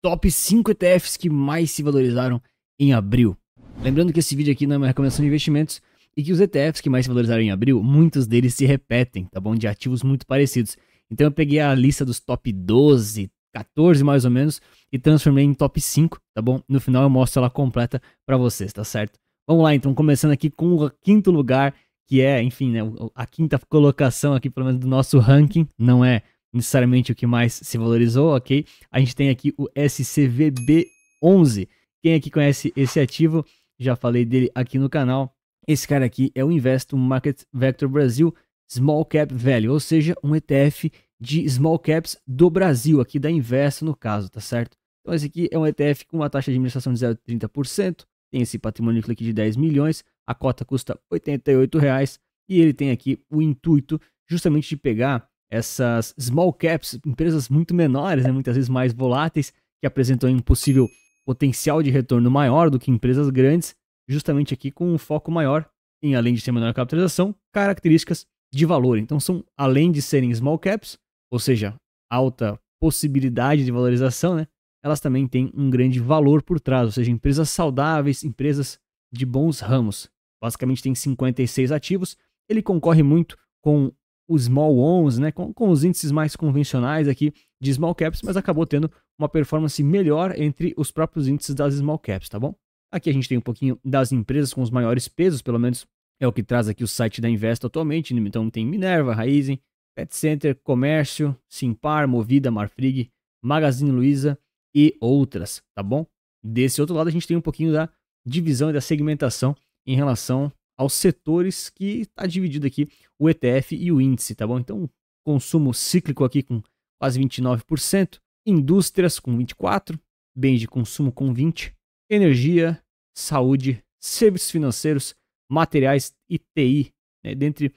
Top 5 ETFs que mais se valorizaram em abril. Lembrando que esse vídeo aqui não é uma recomendação de investimentos e que os ETFs que mais se valorizaram em abril, muitos deles se repetem, tá bom? De ativos muito parecidos. Então eu peguei a lista dos top 12, 14 mais ou menos e transformei em top 5, tá bom? No final eu mostro ela completa pra vocês, tá certo? Vamos lá então, começando aqui com o quinto lugar, que é, enfim, né, a quinta colocação aqui pelo menos do nosso ranking, não é necessariamente o que mais se valorizou, ok? A gente tem aqui o SCVB11. Quem aqui conhece esse ativo, já falei dele aqui no canal. Esse cara aqui é o Investo Market Vector Brasil Small Cap Value, ou seja, um ETF de Small Caps do Brasil, aqui da Investo no caso, tá certo? Então esse aqui é um ETF com uma taxa de administração de 0,30%, tem esse patrimônio líquido aqui de 10 milhões, a cota custa R$ 88,00 e ele tem aqui o intuito justamente de pegar essas small caps, empresas muito menores, né, muitas vezes mais voláteis, que apresentam um possível potencial de retorno maior do que empresas grandes, justamente aqui com um foco maior em, além de ter menor capitalização, características de valor. Então são, além de serem small caps, ou seja, alta possibilidade de valorização, né, elas também têm um grande valor por trás, ou seja, empresas saudáveis, empresas de bons ramos. Basicamente tem 56 ativos, ele concorre muito com o Small 11, né, com os índices mais convencionais aqui de Small Caps, mas acabou tendo uma performance melhor entre os próprios índices das Small Caps, tá bom? Aqui a gente tem um pouquinho das empresas com os maiores pesos, pelo menos é o que traz aqui o site da Investo atualmente, então tem Minerva, Raizen, Pet Center, Comércio, Simpar, Movida, Marfrig, Magazine Luiza e outras, tá bom? Desse outro lado a gente tem um pouquinho da divisão e da segmentação em relação aos setores que está dividido aqui o ETF e o índice, tá bom? Então, consumo cíclico aqui com quase 29%, indústrias com 24%, bens de consumo com 20%, energia, saúde, serviços financeiros, materiais e TI, né, dentre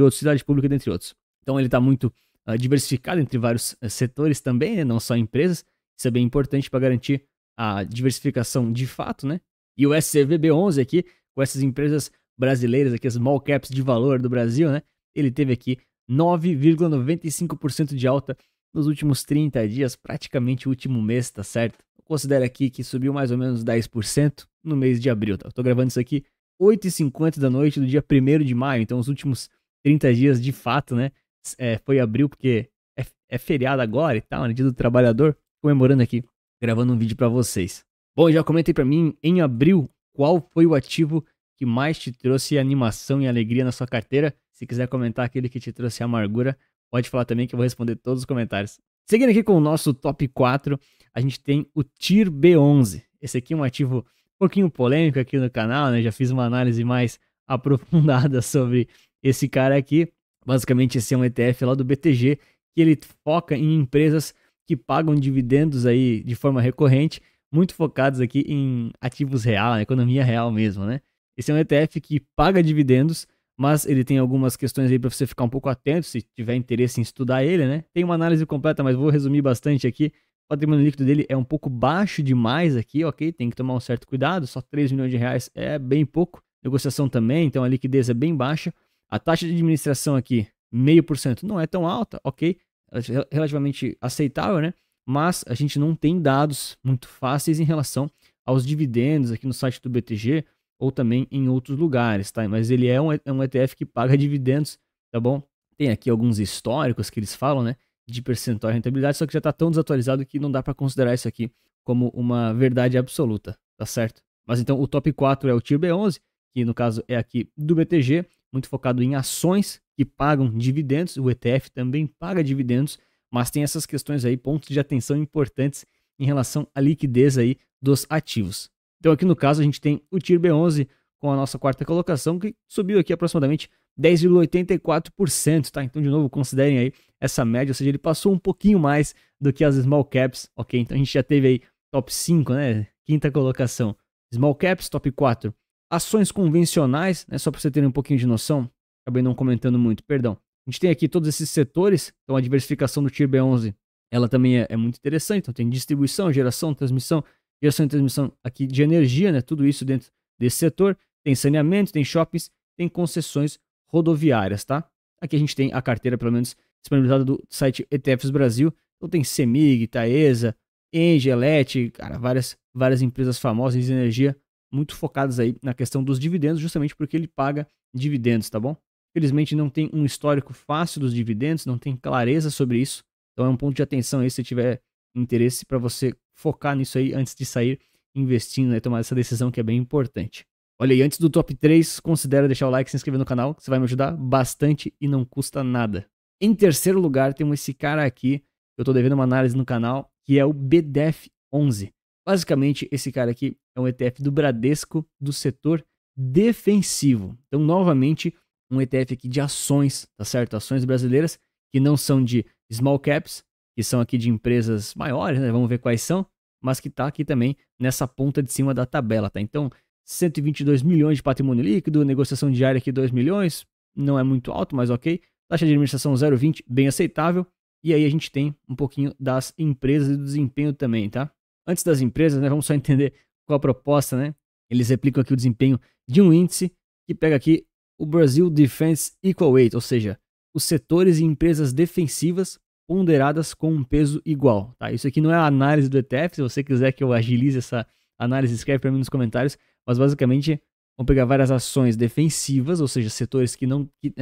outros, cidade pública, dentre outros. Então, ele está muito diversificado entre vários setores também, né, não só empresas. Isso é bem importante para garantir a diversificação de fato, né? E o SCVB11 aqui, com essas empresas brasileiras aqui, as small caps de valor do Brasil, né? Ele teve aqui 9,95% de alta nos últimos 30 dias, praticamente o último mês, tá certo? Considera aqui que subiu mais ou menos 10% no mês de abril, tá? Eu tô gravando isso aqui 8h50 da noite do dia 1º de maio, então os últimos 30 dias de fato, né? Foi abril porque é feriado agora e tal, né? Dia do Trabalhador, comemorando aqui, gravando um vídeo para vocês. Bom, já comentei para mim em abril qual foi o ativo que mais te trouxe animação e alegria na sua carteira. Se quiser comentar aquele que te trouxe amargura, pode falar também que eu vou responder todos os comentários. Seguindo aqui com o nosso top 4, a gente tem o TIR B11. Esse aqui é um ativo um pouquinho polêmico aqui no canal, né? Já fiz uma análise mais aprofundada sobre esse cara aqui. Basicamente esse é um ETF lá do BTG, que ele foca em empresas que pagam dividendos aí de forma recorrente, muito focados aqui em ativos real, na economia real mesmo, né? Esse é um ETF que paga dividendos, mas ele tem algumas questões aí para você ficar um pouco atento, se tiver interesse em estudar ele, né? Tem uma análise completa, mas vou resumir bastante aqui. O patrimônio líquido dele é um pouco baixo demais aqui, ok? Tem que tomar um certo cuidado, só 3 milhões de reais é bem pouco. Negociação também, então a liquidez é bem baixa. A taxa de administração aqui, 0,5%, não é tão alta, ok? Relativamente aceitável, né? Mas a gente não tem dados muito fáceis em relação aos dividendos aqui no site do BTG ou também em outros lugares, tá? Mas ele é um ETF que paga dividendos, tá bom? Tem aqui alguns históricos que eles falam, né? De percentual de rentabilidade, só que já está tão desatualizado que não dá para considerar isso aqui como uma verdade absoluta, tá certo? Mas então o top 4 é o TIR B11, que no caso é aqui do BTG, muito focado em ações que pagam dividendos. O ETF também paga dividendos, mas tem essas questões aí, pontos de atenção importantes em relação à liquidez aí dos ativos. Então aqui no caso a gente tem o TIR B11 com a nossa quarta colocação, que subiu aqui aproximadamente 10,84%, tá? Então de novo considerem aí essa média, ou seja, ele passou um pouquinho mais do que as small caps, ok? Então a gente já teve aí top 5, né? Quinta colocação, small caps, top 4. Ações convencionais, né? Só para você ter um pouquinho de noção, acabei não comentando muito, perdão. A gente tem aqui todos esses setores, então a diversificação do TIR B11, ela também é muito interessante, então tem distribuição, geração e transmissão aqui de energia, né? Tudo isso dentro desse setor, tem saneamento, tem shoppings, tem concessões rodoviárias, tá? Aqui a gente tem a carteira, pelo menos, disponibilizada do site ETFs Brasil, então tem CEMIG, Taesa, Engie, Elet, cara, várias empresas famosas de energia muito focadas aí na questão dos dividendos, justamente porque ele paga dividendos, tá bom? Felizmente não tem um histórico fácil dos dividendos, não tem clareza sobre isso, então é um ponto de atenção aí se tiver interesse para você focar nisso aí antes de sair investindo, né, tomar essa decisão que é bem importante. Olha aí, antes do top 3, considera deixar o like e se inscrever no canal, que você vai me ajudar bastante e não custa nada. Em terceiro lugar, temos esse cara aqui, eu tô devendo uma análise no canal, que é o BDEF11. Basicamente, esse cara aqui é um ETF do Bradesco do setor defensivo. Então, novamente, um ETF aqui de ações, tá certo? Ações brasileiras que não são de small caps, que são aqui de empresas maiores, né? Vamos ver quais são, mas que tá aqui também nessa ponta de cima da tabela, tá? Então, 122 milhões de patrimônio líquido, negociação diária aqui 2 milhões, não é muito alto, mas ok. Taxa de administração 0,20, bem aceitável. E aí a gente tem um pouquinho das empresas e do desempenho também, tá? Antes das empresas, né, vamos só entender qual a proposta, né? Eles replicam aqui o desempenho de um índice que pega aqui o Brazil Defense Equal Weight, ou seja, os setores e empresas defensivas ponderadas com um peso igual, tá? Isso aqui não é a análise do ETF, se você quiser que eu agilize essa análise, escreve para mim nos comentários, mas basicamente vamos pegar várias ações defensivas, ou seja, setores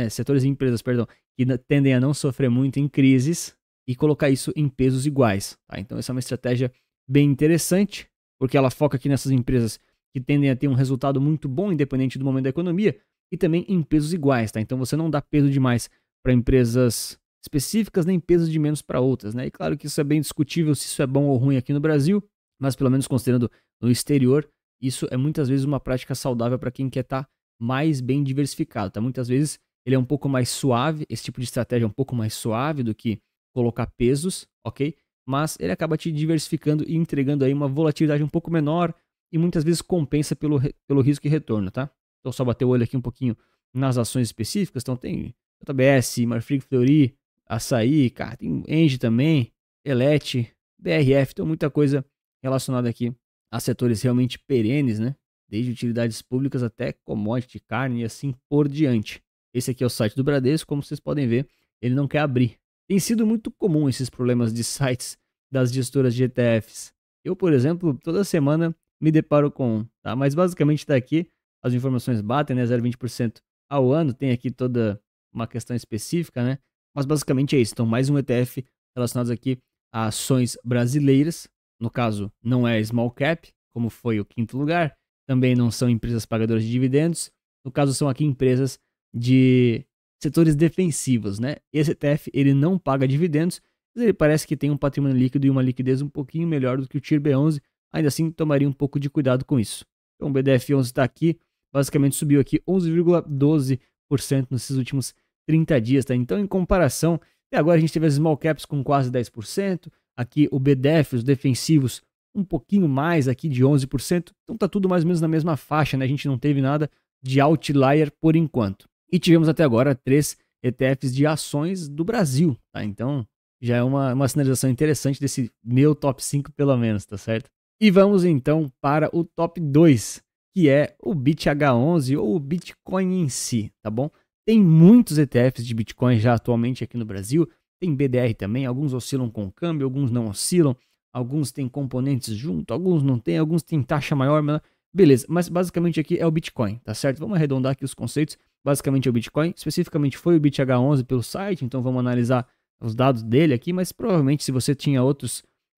setores e empresas, perdão, que tendem a não sofrer muito em crises e colocar isso em pesos iguais, tá? Então essa é uma estratégia bem interessante, porque ela foca aqui nessas empresas que tendem a ter um resultado muito bom, independente do momento da economia, e também em pesos iguais, tá? Então você não dá peso demais para empresas específicas, nem peso de menos para outras, né? E claro que isso é bem discutível se isso é bom ou ruim aqui no Brasil, mas pelo menos considerando no exterior, isso é muitas vezes uma prática saudável para quem quer estar mais bem diversificado, tá? Muitas vezes ele é um pouco mais suave, esse tipo de estratégia é um pouco mais suave do que colocar pesos, ok? Mas ele acaba te diversificando e entregando aí uma volatilidade um pouco menor e muitas vezes compensa pelo risco e retorno, tá? Então só bater o olho aqui um pouquinho nas ações específicas, então tem JBS, Marfrig, Fleury, Açaí, cara, tem Engie também, Elet, BRF, então muita coisa relacionada aqui a setores realmente perenes, né? Desde utilidades públicas até commodity, carne e assim por diante. Esse aqui é o site do Bradesco, como vocês podem ver, ele não quer abrir. Tem sido muito comum esses problemas de sites das gestoras de ETFs. Eu, por exemplo, toda semana me deparo com um, tá? Mas basicamente daqui as informações batem, né? 0,20% ao ano, tem aqui toda uma questão específica, né? Mas basicamente é isso. Então, mais um ETF relacionado aqui a ações brasileiras. No caso, não é small cap, como foi o quinto lugar. Também não são empresas pagadoras de dividendos. No caso, são aqui empresas de setores defensivos, né? Esse ETF, ele não paga dividendos, mas ele parece que tem um patrimônio líquido e uma liquidez um pouquinho melhor do que o TIR B11. Ainda assim, tomaria um pouco de cuidado com isso. Então, o BDF11 está aqui, basicamente subiu aqui 11,12% nesses últimos 30 dias, tá? Então, em comparação, até agora a gente teve as small caps com quase 10%, aqui o BDF, os defensivos, um pouquinho mais aqui de 11%, então tá tudo mais ou menos na mesma faixa, né? A gente não teve nada de outlier por enquanto. E tivemos até agora 3 ETFs de ações do Brasil, tá? Então, já é uma sinalização interessante desse meu top 5 pelo menos, tá certo? E vamos então para o top 2, que é o BITH11 ou o Bitcoin em si, tá bom? Tem muitos ETFs de Bitcoin já atualmente aqui no Brasil, tem BDR também, alguns oscilam com câmbio, alguns não oscilam, alguns têm componentes junto, alguns não tem, alguns têm taxa maior, menor. Beleza, mas basicamente aqui é o Bitcoin, tá certo? Vamos arredondar aqui os conceitos, basicamente é o Bitcoin, especificamente foi o BITH11 pelo site, então vamos analisar os dados dele aqui, mas provavelmente se você tinha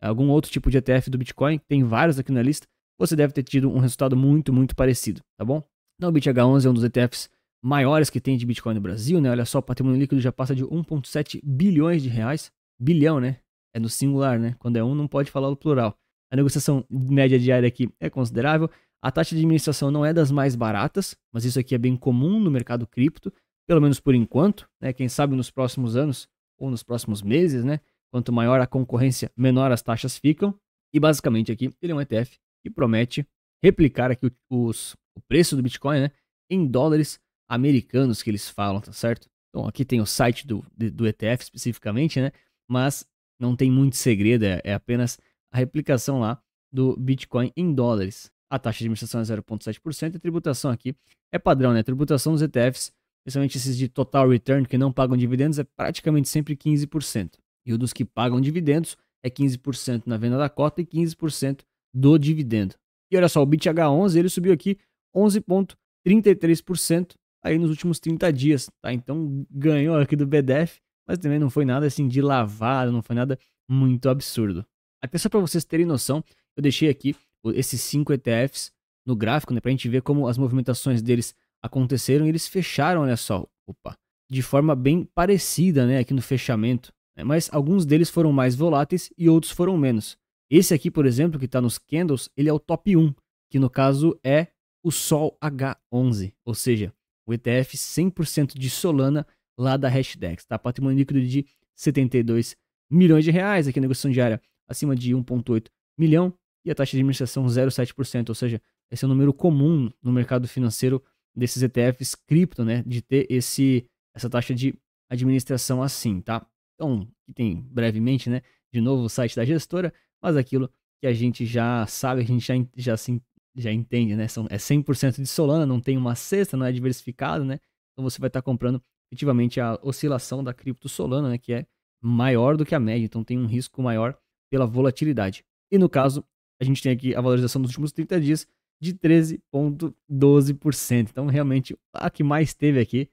algum outro tipo de ETF do Bitcoin, tem vários aqui na lista, você deve ter tido um resultado muito, muito parecido, tá bom? Então o BITH11 é um dos ETFs maiores que tem de Bitcoin no Brasil, né? Olha só, o patrimônio líquido já passa de 1,7 bilhões de reais. Bilhão, né? É no singular, né? Quando é um, não pode falar o plural. A negociação média diária aqui é considerável. A taxa de administração não é das mais baratas, mas isso aqui é bem comum no mercado cripto, pelo menos por enquanto, né? Quem sabe nos próximos anos ou nos próximos meses, né? Quanto maior a concorrência, menor as taxas ficam. E basicamente aqui ele é um ETF que promete replicar aqui o preço do Bitcoin, né? Em dólares americanos que eles falam, tá certo? Então aqui tem o site do ETF especificamente, né? Mas não tem muito segredo, é apenas a replicação lá do Bitcoin em dólares. A taxa de administração é 0,7% e a tributação aqui é padrão, né? A tributação dos ETFs, principalmente esses de total return que não pagam dividendos, é praticamente sempre 15%. E o dos que pagam dividendos é 15% na venda da cota e 15% do dividendo. E olha só, o BITH11 ele subiu aqui 11,33% aí nos últimos 30 dias, tá? Então ganhou aqui do BDF, mas também não foi nada assim de lavada, não foi nada muito absurdo. Até só para vocês terem noção, eu deixei aqui esses 5 ETFs no gráfico, né, pra gente ver como as movimentações deles aconteceram e eles fecharam, olha só, de forma bem parecida, né, aqui no fechamento, né, mas alguns deles foram mais voláteis e outros foram menos. Esse aqui, por exemplo, que está nos candles, ele é o top 1, que no caso é o Sol H11, ou seja, o ETF 100% de Solana lá da Hashdex, tá? Patrimônio líquido de 72 milhões de reais, aqui a negociação diária acima de 1,8 milhão e a taxa de administração 0,7%, ou seja, esse é o número comum no mercado financeiro desses ETFs cripto, né, de ter essa taxa de administração assim, tá? Então, aqui tem brevemente, né, de novo o site da gestora, mas aquilo que a gente já sabe, a gente já entende, né? É 100% de Solana, não tem uma cesta, não é diversificado, né? Então você vai estar comprando efetivamente a oscilação da cripto Solana, né? Que é maior do que a média, então tem um risco maior pela volatilidade. E no caso, a gente tem aqui a valorização dos últimos 30 dias de 13,12%. Então realmente a que mais teve aqui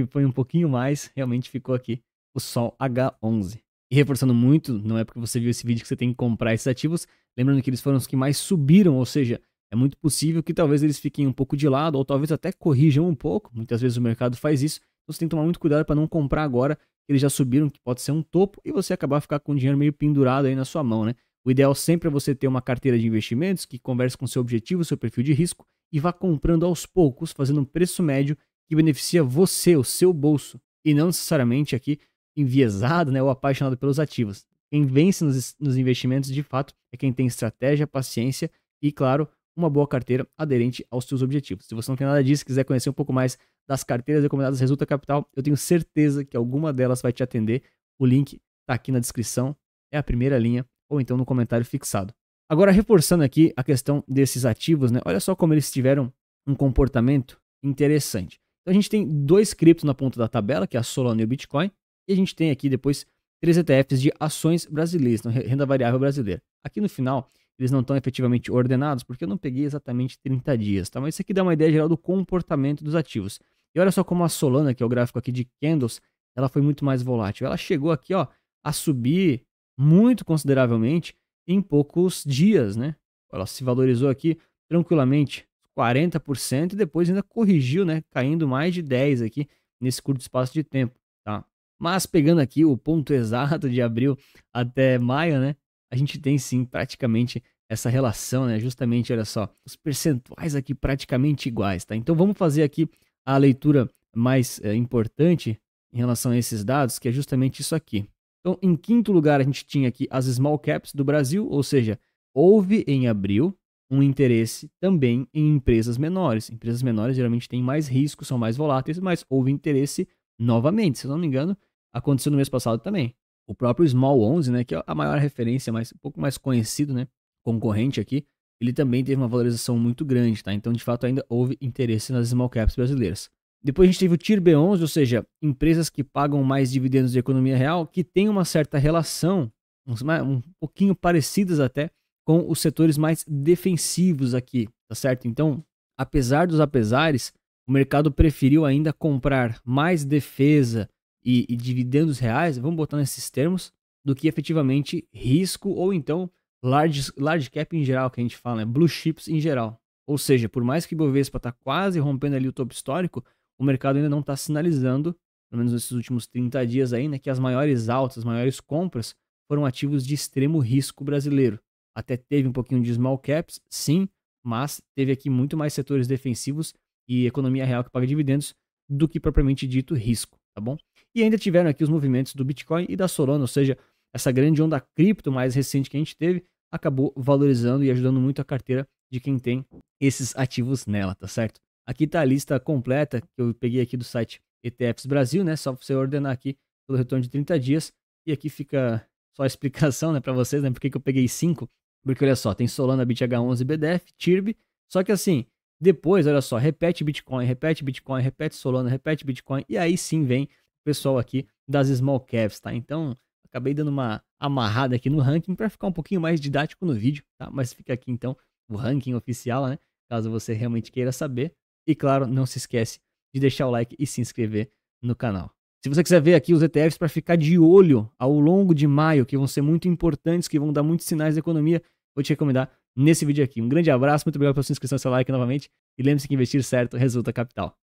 foi um pouquinho mais, realmente ficou aqui o Sol H11. E reforçando muito, não é porque você viu esse vídeo que você tem que comprar esses ativos, lembrando que eles foram os que mais subiram, ou seja, é muito possível que talvez eles fiquem um pouco de lado, ou talvez até corrijam um pouco, muitas vezes o mercado faz isso, então você tem que tomar muito cuidado para não comprar agora, que eles já subiram, que pode ser um topo, e você acabar ficar com o dinheiro meio pendurado aí na sua mão, né? O ideal sempre é você ter uma carteira de investimentos que converse com seu objetivo, seu perfil de risco, e vá comprando aos poucos, fazendo um preço médio que beneficia você, o seu bolso, e não necessariamente aqui enviesado, né, ou apaixonado pelos ativos. Quem vence nos investimentos, de fato, é quem tem estratégia, paciência e, claro, uma boa carteira aderente aos seus objetivos. Se você não tem nada disso, quiser conhecer um pouco mais das carteiras recomendadas Resulta Capital, eu tenho certeza que alguma delas vai te atender. O link está aqui na descrição, é a primeira linha, ou então no comentário fixado. Agora, reforçando aqui a questão desses ativos, né, olha só como eles tiveram um comportamento interessante. Então a gente tem dois criptos na ponta da tabela, que é a Solana e o Bitcoin, e a gente tem aqui depois 3 ETFs de ações brasileiras, então renda variável brasileira. Aqui no final, eles não estão efetivamente ordenados, porque eu não peguei exatamente 30 dias, tá? Mas isso aqui dá uma ideia geral do comportamento dos ativos. E olha só como a Solana, que é o gráfico aqui de candles, ela foi muito mais volátil. Ela chegou aqui, ó, a subir muito consideravelmente em poucos dias, né? Ela se valorizou aqui tranquilamente 40% e depois ainda corrigiu, né? Caindo mais de 10 aqui nesse curto espaço de tempo, tá? Mas pegando aqui o ponto exato de abril até maio, né? A gente tem sim praticamente essa relação, né? Justamente, olha só, os percentuais aqui praticamente iguais, tá? Então vamos fazer aqui a leitura mais importante em relação a esses dados, que é justamente isso aqui. Então, em quinto lugar, a gente tinha aqui as small caps do Brasil, ou seja, houve em abril um interesse também em empresas menores. Empresas menores geralmente têm mais risco, são mais voláteis, mas houve interesse novamente, se eu não me engano, aconteceu no mês passado também. O próprio Small 11, né, que é a maior referência, mas um pouco mais conhecido, né, concorrente aqui, ele também teve uma valorização muito grande, tá? Então, de fato, ainda houve interesse nas small caps brasileiras. Depois a gente teve o TIR B11, ou seja, empresas que pagam mais dividendos de economia real, que tem uma certa relação, um pouquinho parecidas até, com os setores mais defensivos aqui, tá certo? Então, apesar dos apesares, o mercado preferiu ainda comprar mais defesa e dividendos reais, vamos botar nesses termos, do que efetivamente risco ou então large cap em geral, que a gente fala, né? Blue chips em geral. Ou seja, por mais que o Bovespa está quase rompendo ali o topo histórico, o mercado ainda não está sinalizando, pelo menos nesses últimos 30 dias aí, né, que as maiores altas, as maiores compras foram ativos de extremo risco brasileiro. Até teve um pouquinho de small caps, sim, mas teve aqui muito mais setores defensivos e economia real que paga dividendos do que propriamente dito risco, tá bom? E ainda tiveram aqui os movimentos do Bitcoin e da Solana, ou seja, essa grande onda cripto mais recente que a gente teve acabou valorizando e ajudando muito a carteira de quem tem esses ativos nela, tá certo? Aqui tá a lista completa que eu peguei aqui do site ETFs Brasil, né? Só pra você ordenar aqui pelo retorno de 30 dias. E aqui fica só a explicação, né, para vocês, né? Por que eu peguei 5? Porque olha só, tem Solana, BitH11, BDF, TIRB. Só que assim, depois, olha só, repete Bitcoin, repete Solana, repete Bitcoin. E aí sim vem o pessoal aqui das small caps, tá? Então, Acabei dando uma amarrada aqui no ranking para ficar um pouquinho mais didático no vídeo, tá? Mas fica aqui então o ranking oficial, né? Caso você realmente queira saber. E claro, não se esquece de deixar o like e se inscrever no canal. Se você quiser ver aqui os ETFs para ficar de olho ao longo de maio, que vão ser muito importantes, que vão dar muitos sinais da economia, vou te recomendar nesse vídeo aqui. Um grande abraço, muito obrigado pela sua inscrição e seu like novamente. E lembre-se que investir certo resulta capital.